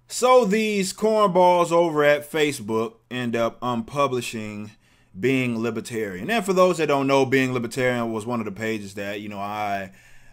So these cornballs over at Facebook end up unpublishing Being Libertarian. And for those that don't know, Being Libertarian was one of the pages that,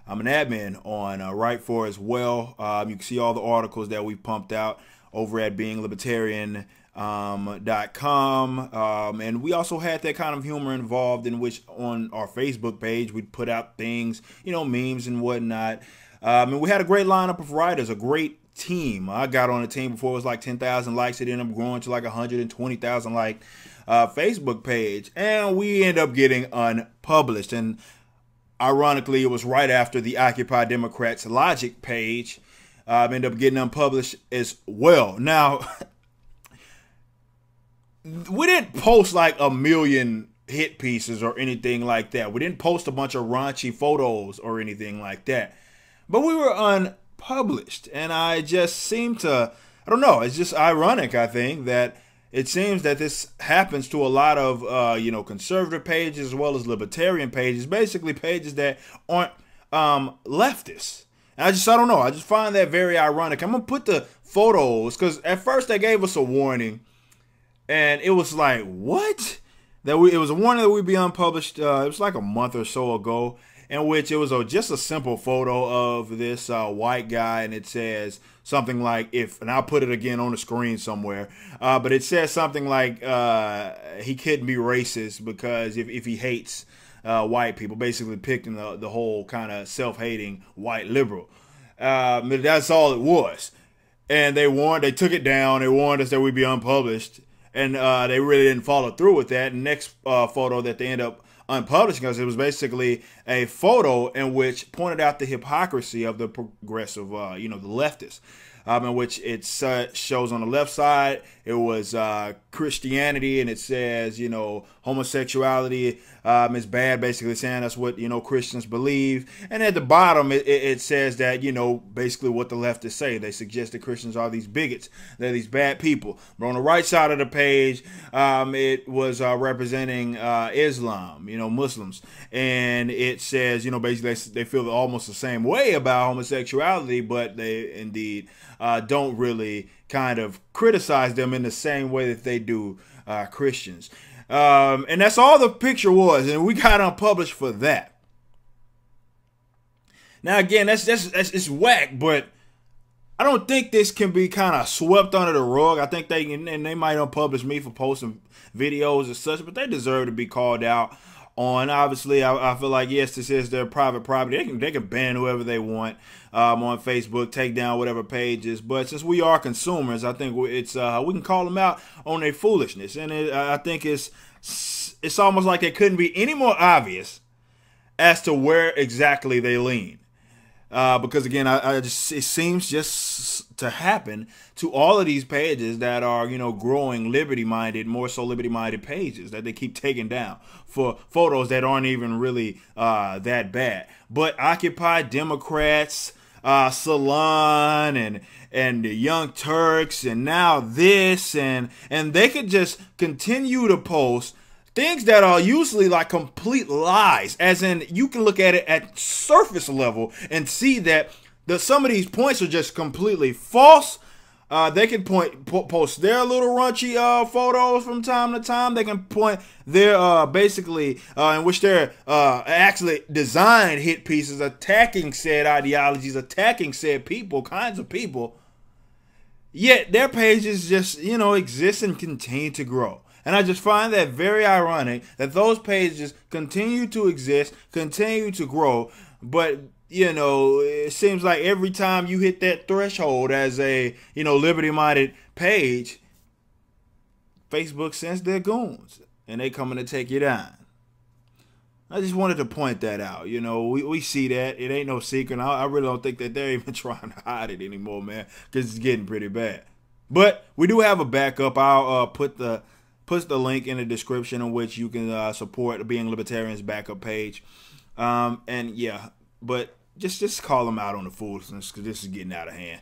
I'm an admin on Right For as well. You can see all the articles that we pumped out over at beinglibertarian.com. And we also had that kind of humor involved, in which on our Facebook page we'd put out things, memes and whatnot. And we had a great lineup of writers, a great team. I got on the team before it was like 10,000 likes. It ended up growing to like 120,000 like Facebook page, and we end up getting unpublished. And ironically, it was right after the Occupy Democrats Logic page ended up getting unpublished as well. Now, we didn't post like a million hit pieces or anything like that. We didn't post a bunch of raunchy photos or anything like that. But we were unpublished, and I just seem to, I don't know, it's just ironic, I think, that it seems that this happens to a lot of, conservative pages as well as libertarian pages, basically pages that aren't leftists. And I don't know, I just find that very ironic. I'm going to put the photos, because at first they gave us a warning, and it was like, what? It was a warning that we'd be unpublished. It was like a month or so ago, in which it was just a simple photo of this white guy, and it says something like, and I'll put it again on the screen somewhere, but it says something like he couldn't be racist because if he hates white people, basically picking the whole kind of self-hating white liberal. That's all it was. And they took it down, they warned us that we'd be unpublished, and they really didn't follow through with that. And next photo that they end up unpublished, because it was basically a photo in which pointed out the hypocrisy of the progressive, the leftists, in which it shows on the left side, it was Christianity, and it says, homosexuality is bad, basically saying that's what, Christians believe. And at the bottom, it says that, basically what the leftists say. They suggest that Christians are these bigots, they're these bad people. But on the right side of the page, it was representing Islam, Muslims. And it says, basically they feel almost the same way about homosexuality, but they indeed don't really kind of criticize them in the same way that they do Christians. And that's all the picture was, and we got unpublished for that. Now again, that's it's whack, but I don't think this can be kind of swept under the rug. I think they might unpublish me for posting videos and such, but they deserve to be called out on. Obviously, I feel like, yes, this is their private property. They can ban whoever they want on Facebook, take down whatever pages. But since we are consumers, I think it's we can call them out on their foolishness. And I think it's almost like it couldn't be any more obvious as to where exactly they lean. Because again, it seems just to happen to all of these pages that are, growing liberty-minded, more so liberty-minded pages that they keep taking down for photos that aren't even really that bad. But Occupy Democrats, Salon, and the Young Turks, and now this, and they could just continue to post things that are usually like complete lies, as in you can look at it at surface level and see that some of these points are just completely false. They can post their little raunchy photos from time to time. They can point their basically in which they're actually designed hit pieces attacking said ideologies, attacking said people, kinds of people. Yet their pages just exist and continue to grow. And I just find that very ironic that those pages continue to exist, continue to grow, but, it seems like every time you hit that threshold as a, liberty-minded page, Facebook sends their goons, and they coming to take you down. I just wanted to point that out. We see that. It ain't no secret. I really don't think that they're even trying to hide it anymore, man, because it's getting pretty bad. But we do have a backup. I'll put the link in the description in which you can support Being Libertarian's backup page. And yeah, but just call them out on the foolishness, because this is getting out of hand.